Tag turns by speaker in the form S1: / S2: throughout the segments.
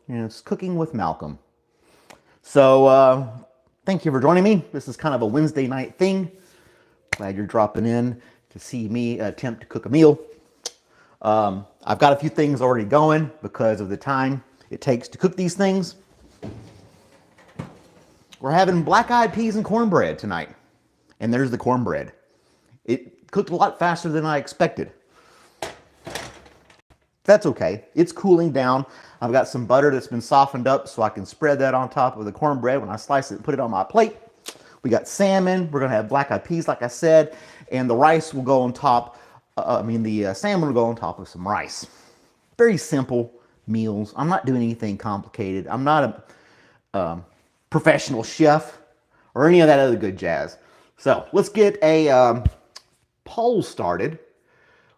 S1: and it's Cooking with Malcolm. So, thank you for joining me. This is kind of a Wednesday night thing. Glad you're dropping in to see me attempt to cook a meal. I've got a few things already going because of the time it takes to cook these things. We're having black-eyed peas and cornbread tonight. And there's the cornbread. It cooked a lot faster than I expected. That's okay. It's cooling down. I've got some butter that's been softened up so I can spread that on top of the cornbread when I slice it and put it on my plate. We got salmon. We're going to have black-eyed peas, like I said. And the rice will go on top. The salmon will go on top of some rice. Very simple meals. I'm not doing anything complicated. I'm not a professional chef or any of that other good jazz. So let's get a poll started.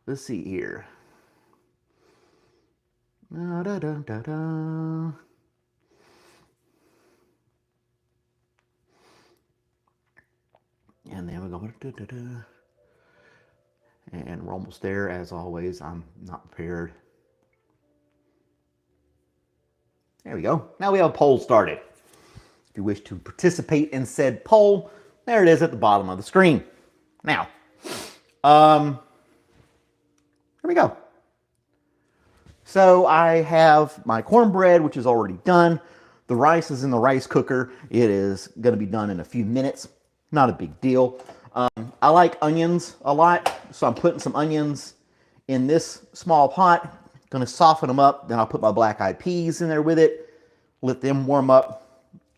S1: Let's see here. Da, da, da, da, da. And then we go. Da, da, da. And we're almost there. As always, I'm not prepared. There we go. Now we have a poll started. If you wish to participate in said poll, there it is at the bottom of the screen. Now, here we go. So I have my cornbread, which is already done. The rice is in the rice cooker. It is going to be done in a few minutes. Not a big deal. I like onions a lot, so I'm putting some onions in this small pot. Going to soften them up. Then I'll put my black-eyed peas in there with it. Let them warm up.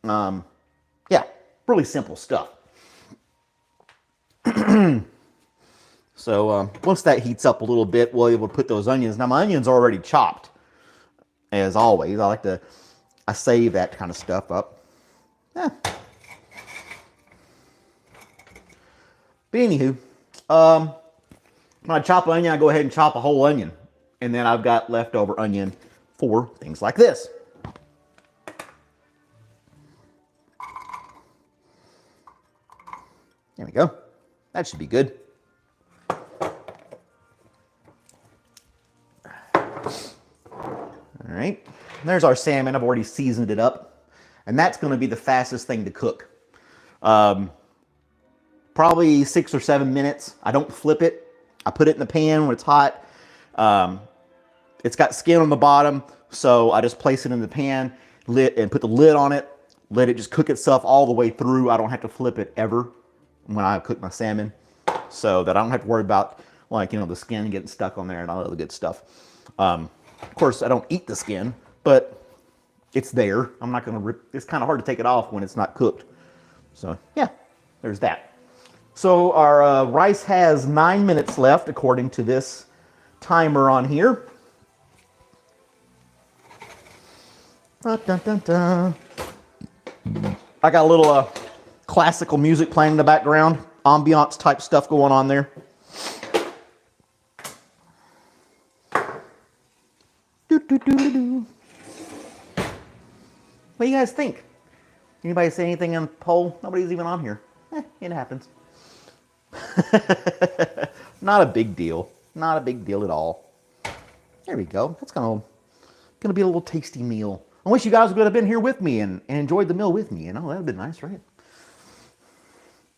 S1: Yeah, really simple stuff. So once that heats up a little bit, we'll be able to put those onions. Now my onions are already chopped, as always. I save that kind of stuff up. Yeah. But anywho, when I chop an onion, I go ahead and chop a whole onion. And then I've got leftover onion for things like this. There we go. That should be good. All right, there's our salmon. I've already seasoned it up. And that's going to be the fastest thing to cook. Probably 6 or 7 minutes. I don't flip it. I put it in the pan when it's hot. It's got skin on the bottom, so I just place it in the pan, and put the lid on it. Let it just cook itself all the way through. I don't have to flip it ever when I cook my salmon, so that I don't have to worry about, like, the skin getting stuck on there and all that other good stuff. Of course, I don't eat the skin, but it's there. I'm not going to rip. It's kind of hard to take it off when it's not cooked. So, yeah, there's that. So our rice has 9 minutes left, according to this timer on here. Dun, dun, dun, dun. I got a little classical music playing in the background, ambiance type stuff going on there. Do, do, do, do, do. What do you guys think? Anybody say anything in the poll? Nobody's even on here. It happens. Not a big deal. Not a big deal at all. There we go. That's gonna be a little tasty meal. I wish you guys would have been here with me and enjoyed the meal with me. That'd have been nice, right?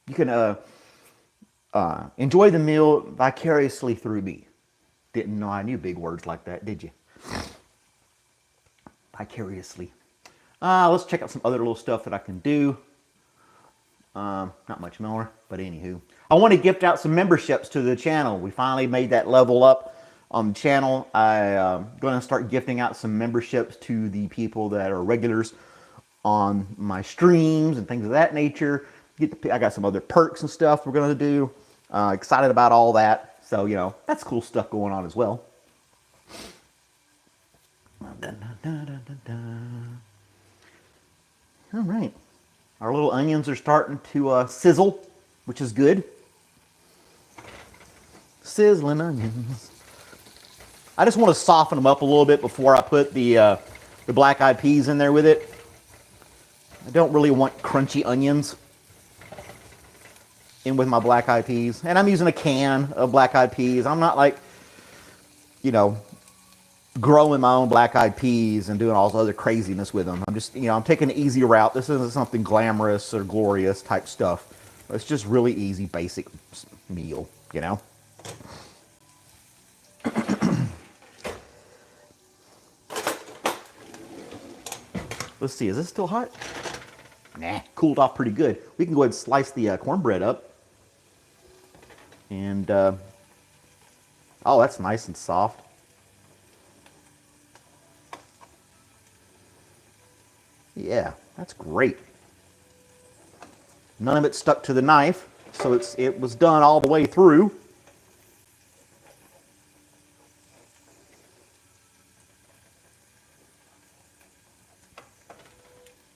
S1: You can enjoy the meal vicariously through me. Didn't know I knew big words like that, did you? Vicariously. Let's check out some other little stuff that I can do. Not much more, but anywho. I want to gift out some memberships to the channel. We finally made that level up on the channel. I'm going to start gifting out some memberships to the people that are regulars on my streams and things of that nature. I got some other perks and stuff we're going to do. Excited about all that. So, that's cool stuff going on as well. All right. Our little onions are starting to sizzle, which is good. Sizzling onions. I just want to soften them up a little bit before I put the black-eyed peas in there with it. I don't really want crunchy onions in with my black-eyed peas. And I'm using a can of black-eyed peas. I'm not like, growing my own black-eyed peas and doing all this other craziness with them. I'm just, I'm taking the easy route. This isn't something glamorous or glorious type stuff. It's just really easy, basic meal, Let's see, is this still hot? Nah, cooled off pretty good. We can go ahead and slice the cornbread up. And, oh, that's nice and soft. Yeah, that's great. None of it stuck to the knife, so it was done all the way through.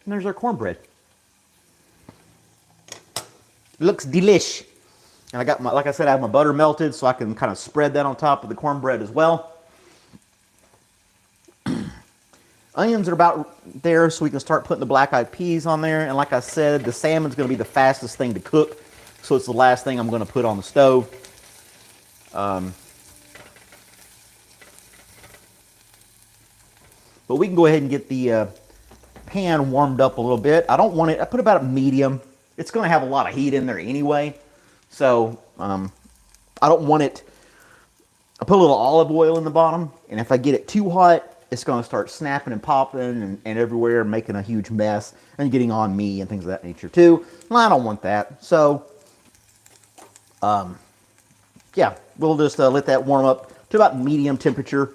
S1: And there's our cornbread. Looks delish. And I got my, like I said, I have my butter melted, so I can kind of spread that on top of the cornbread as well. Onions are about there, so we can start putting the black-eyed peas on there. And like I said, the salmon's going to be the fastest thing to cook, so it's the last thing I'm going to put on the stove. But we can go ahead and get the pan warmed up a little bit. I don't want it, I put about a medium. It's going to have a lot of heat in there anyway, so I don't want it. I put a little olive oil in the bottom, and if I get it too hot, it's going to start snapping and popping and everywhere, making a huge mess and getting on me and things of that nature too. Well, I don't want that. So, yeah, we'll just let that warm up to about medium temperature.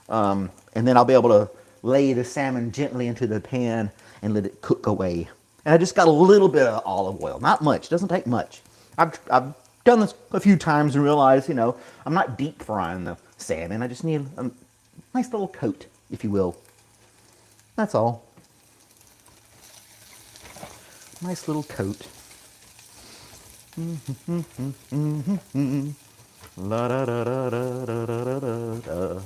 S1: And then I'll be able to lay the salmon gently into the pan and let it cook away. And I just got a little bit of olive oil, not much, doesn't take much. I've done this a few times and realized, I'm not deep frying the salmon. I just need a nice little coat, if you will. That's all. Nice little coat. La da da da da da da da da.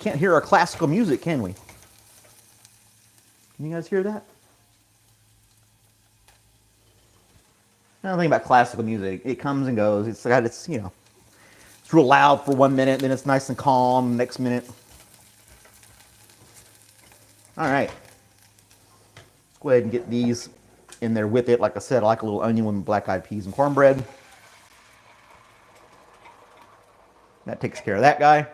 S1: Can't hear our classical music, can we? Can you guys hear that? I don't think about classical music. It comes and goes. It's got its, it's real loud for 1 minute, then it's nice and calm the next minute. All right. Let's go ahead and get these in there with it. Like I said, I like a little onion with black-eyed peas and cornbread. That takes care of that guy.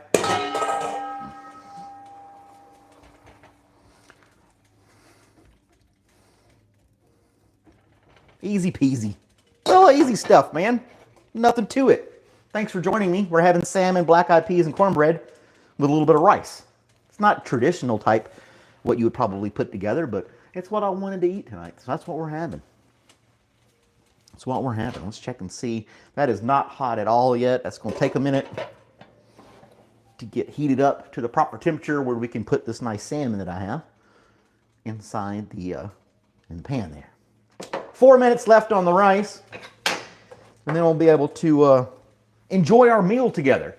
S1: Easy peasy. Well, easy stuff, man. Nothing to it. Thanks for joining me. We're having salmon, black-eyed peas, and cornbread with a little bit of rice. It's not traditional type, what you would probably put together, but it's what I wanted to eat tonight. So that's what we're having. That's what we're having. Let's check and see. That is not hot at all yet. That's going to take a minute to get heated up to the proper temperature where we can put this nice salmon that I have inside the in the pan there. 4 minutes left on the rice, and then we'll be able to enjoy our meal together.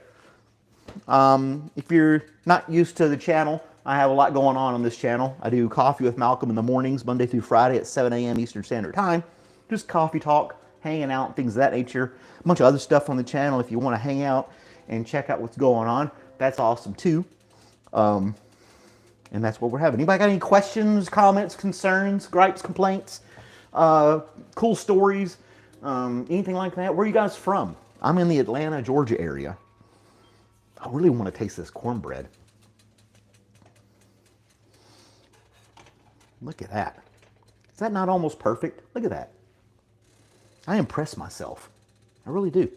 S1: If you're not used to the channel, I have a lot going on this channel. I do Coffee with Malcolm in the mornings, Monday through Friday at 7 a.m. Eastern Standard Time. Just coffee talk, hanging out, things of that nature. A bunch of other stuff on the channel if you want to hang out and check out what's going on. That's awesome too. And that's what we're having. Anybody got any questions, comments, concerns, gripes, complaints, cool stories, anything like that? Where are you guys from? I'm in the Atlanta, Georgia area. I really want to taste this cornbread. Look at that. Is that not almost perfect? Look at that. I impress myself. I really do.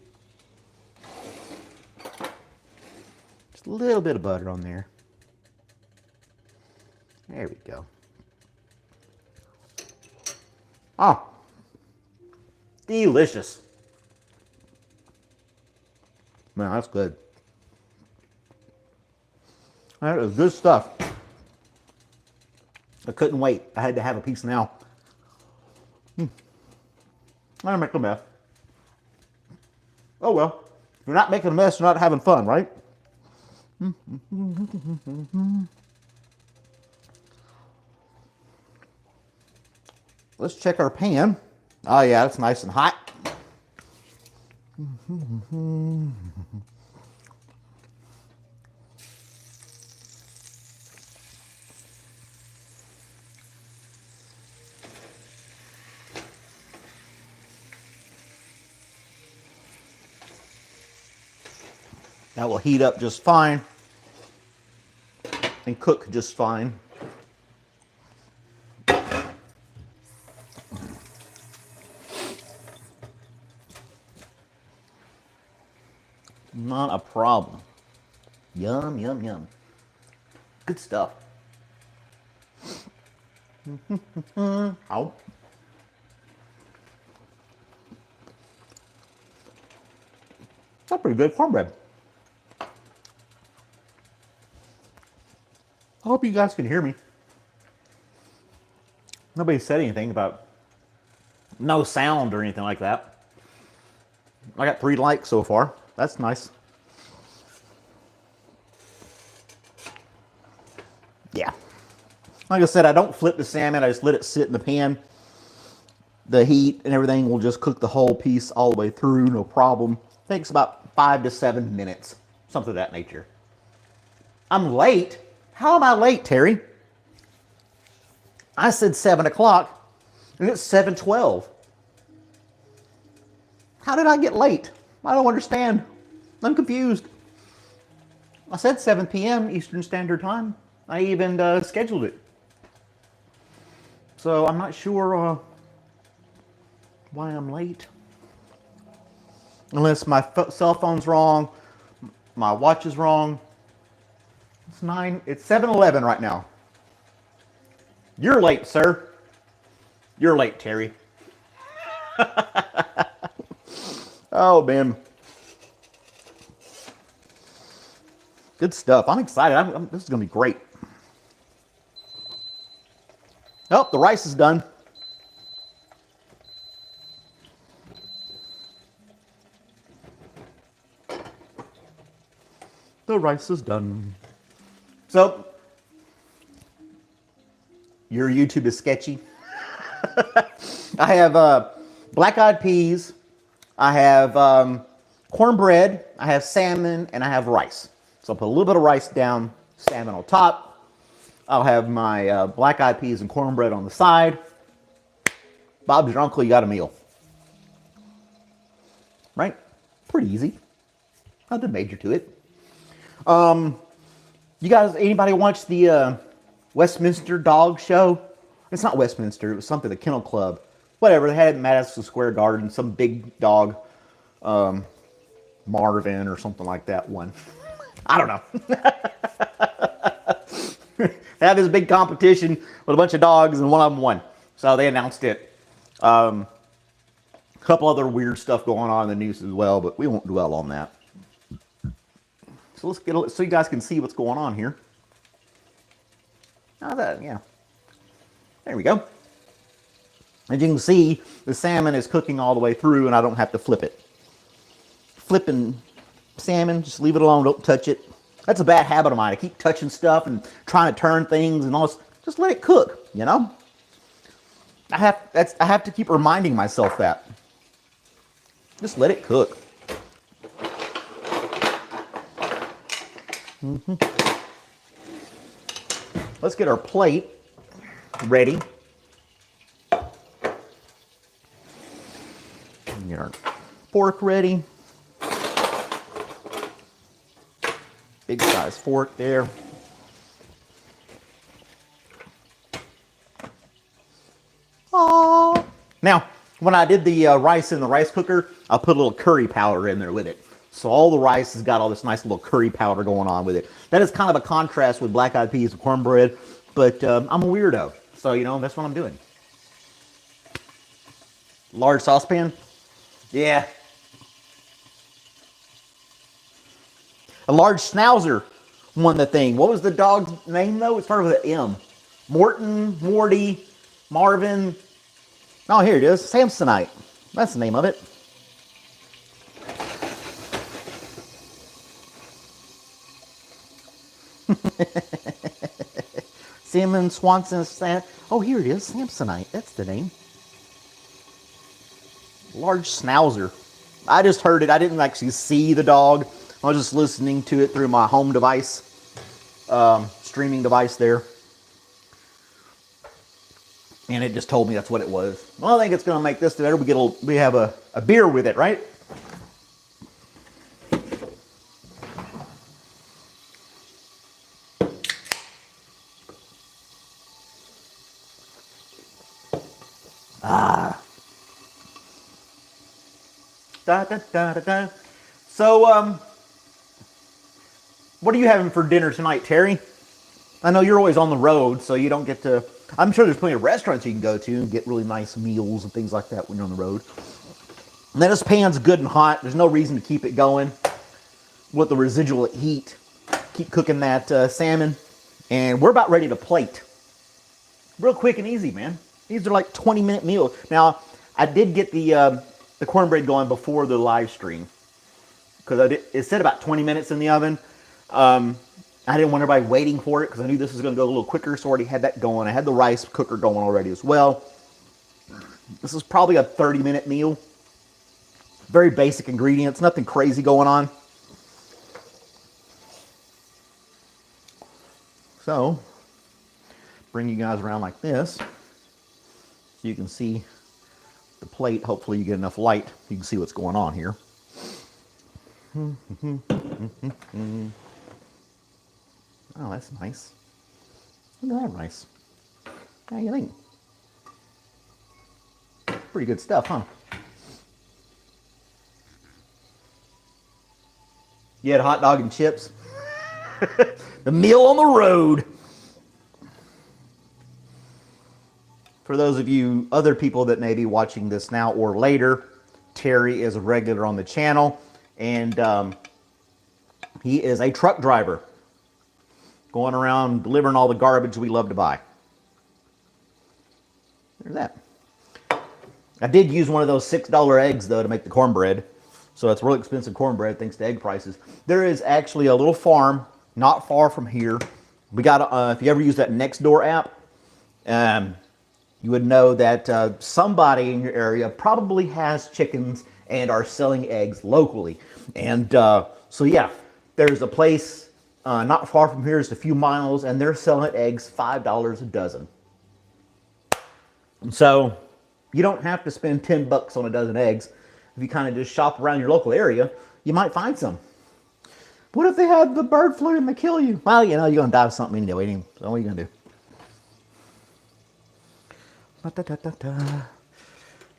S1: Just a little bit of butter on there. There we go. Oh, delicious. Man, that's good. That is good stuff. I couldn't wait. I had to have a piece now. I didn't make a mess. Oh well. If you're not making a mess, you're not having fun, right? Let's check our pan. Oh yeah, it's nice and hot. That will heat up just fine and cook just fine. Not a problem. Yum, yum, yum. Good stuff. Ow. That's pretty good cornbread. I hope you guys can hear me. Nobody said anything about no sound or anything like that. I got 3 likes so far. That's nice. Yeah. Like I said, I don't flip the salmon. I just let it sit in the pan. The heat and everything will just cook the whole piece all the way through, no problem. Takes about 5 to 7 minutes, something of that nature. I'm late? How am I late, Terry? I said 7 o'clock, and it's 7:12. How did I get late? I don't understand. I'm confused. I said 7 p.m. Eastern Standard Time. I even scheduled it. So I'm not sure why I'm late. Unless my cell phone's wrong, my watch is wrong. It's 7:11 right now. You're late, sir. You're late, Terry. Oh, man. Good stuff. I'm excited. This is going to be great. Oh, the rice is done. The rice is done. So, your YouTube is sketchy. I have black-eyed peas. I have cornbread. I have salmon, and I have rice. So I'll put a little bit of rice down, salmon on top. I'll have my black-eyed peas and cornbread on the side. Bob's your uncle, you got a meal. Right? Pretty easy. Nothing major to it. You guys, anybody watch the Westminster Dog Show? It's not Westminster, it was something, the Kennel Club. Whatever, they had it in Madison Square Garden, some big dog, Marvin or something like that one. I don't know. They had this big competition with a bunch of dogs and one of them won. So they announced it. A couple other weird stuff going on in the news as well, but we won't dwell on that. So let's get so you guys can see what's going on here. Yeah. There we go. As you can see, the salmon is cooking all the way through and I don't have to flip it. Flipping salmon, just leave it alone, don't touch it. That's a bad habit of mine. I keep touching stuff and trying to turn things and all this. Just let it cook, you know? I have to keep reminding myself that. Just let it cook. Let's get our plate ready. Get our fork ready. Big size fork there. Oh. Now, when I did the rice in the rice cooker, I put a little curry powder in there with it. So all the rice has got all this nice little curry powder going on with it. That is kind of a contrast with black-eyed peas and cornbread, but I'm a weirdo. So, you know, that's what I'm doing. Large saucepan? Yeah. A large schnauzer won the thing. What was the dog's name, though? It started with an M. Morton, Morty, Marvin. Oh, here it is. Samsonite. That's the name of it. Simmons, Swanson, oh, here it is. Samsonite. That's the name. Large schnauzer. I just heard it. I didn't actually see the dog. I was just listening to it through my home device, streaming device there. And it just told me that's what it was. Well, I think it's going to make this better. We have a beer with it, right? Da, da, da, da, da. So, what are you having for dinner tonight, Terry? I know you're always on the road, so you don't get to... I'm sure there's plenty of restaurants you can go to and get really nice meals and things like that when you're on the road. And then this pan's good and hot. There's no reason to keep it going with the residual heat. Keep cooking that salmon. And we're about ready to plate. Real quick and easy, man. These are like 20-minute meals. Now, I did get the cornbread going before the live stream, because it said about 20 minutes in the oven. I didn't want everybody waiting for it because I knew this was going to go a little quicker, so I already had that going. I had the rice cooker going already as well. This is probably a 30-minute meal. Very basic ingredients, nothing crazy going on. So, bring you guys around like this so you can see the plate. Hopefully you get enough light you can see what's going on here. Oh, that's nice. Look at that rice. How do you think? Pretty good stuff, huh? You had a hot dog and chips? The meal on the road. For those of you other people that may be watching this now or later, Terry is a regular on the channel, and he is a truck driver going around delivering all the garbage we love to buy. There's that. I did use one of those $6 eggs, though, to make the cornbread. So it's really expensive cornbread thanks to egg prices. There is actually a little farm not far from here. We got, if you ever use that Nextdoor app, you would know that somebody in your area probably has chickens and are selling eggs locally. And so yeah, there's a place not far from here, just a few miles, and they're selling eggs $5 a dozen. So you don't have to spend 10 bucks on a dozen eggs. If you kind of just shop around your local area, you might find some. What if they have the bird flu and they kill you? Well, you know, you're going to die of something anyway. So what are you going to do?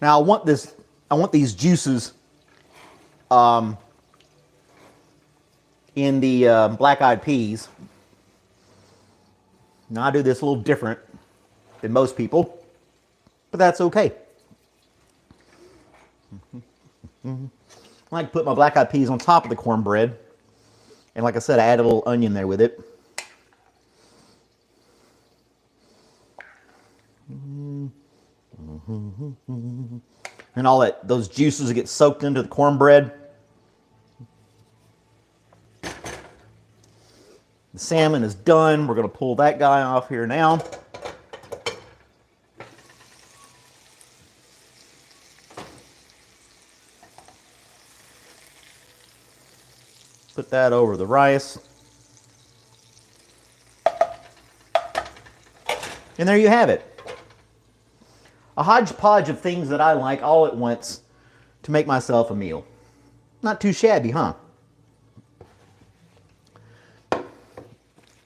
S1: Now I want these juices in the black-eyed peas. Now I do this a little different than most people, but that's okay. I like to put my black-eyed peas on top of the cornbread, and like I said, I add a little onion there with it. And all that, those juices get soaked into the cornbread. The salmon is done. We're going to pull that guy off here now. Put that over the rice. And there you have it. A hodgepodge of things that I like all at once to make myself a meal. Not too shabby, huh?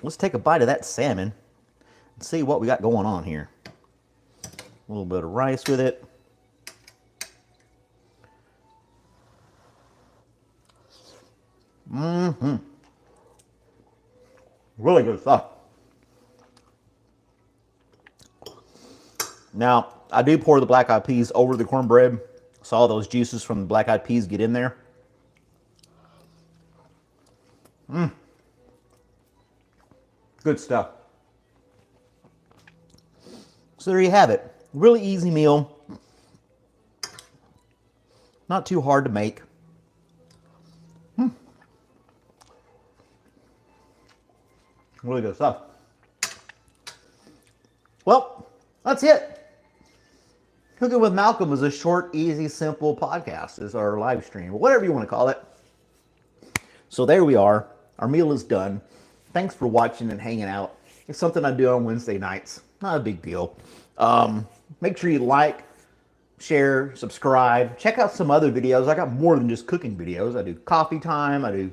S1: Let's take a bite of that salmon and see what we got going on here. A little bit of rice with it. Really good stuff. Now, I do pour the black-eyed peas over the cornbread so all those juices from the black-eyed peas get in there. Good stuff. So there you have it. Really easy meal. Not too hard to make. Really good stuff. Well, that's it. Cooking with Malcolm is a short, easy, simple podcast. It's our live stream, or whatever you want to call it. So there we are. Our meal is done. Thanks for watching and hanging out. It's something I do on Wednesday nights. Not a big deal. Make sure you like, share, subscribe. Check out some other videos. I got more than just cooking videos. I do coffee time. I do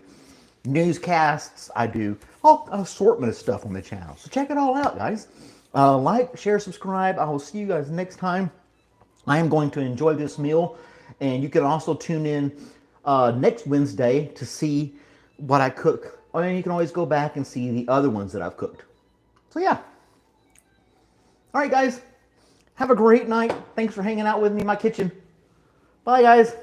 S1: newscasts. I do all assortment of stuff on the channel. So check it all out, guys. Like, share, subscribe. I will see you guys next time. I am going to enjoy this meal, and you can also tune in next Wednesday to see what I cook. Or you can always go back and see the other ones that I've cooked. So yeah. All right, guys. Have a great night. Thanks for hanging out with me in my kitchen. Bye, guys.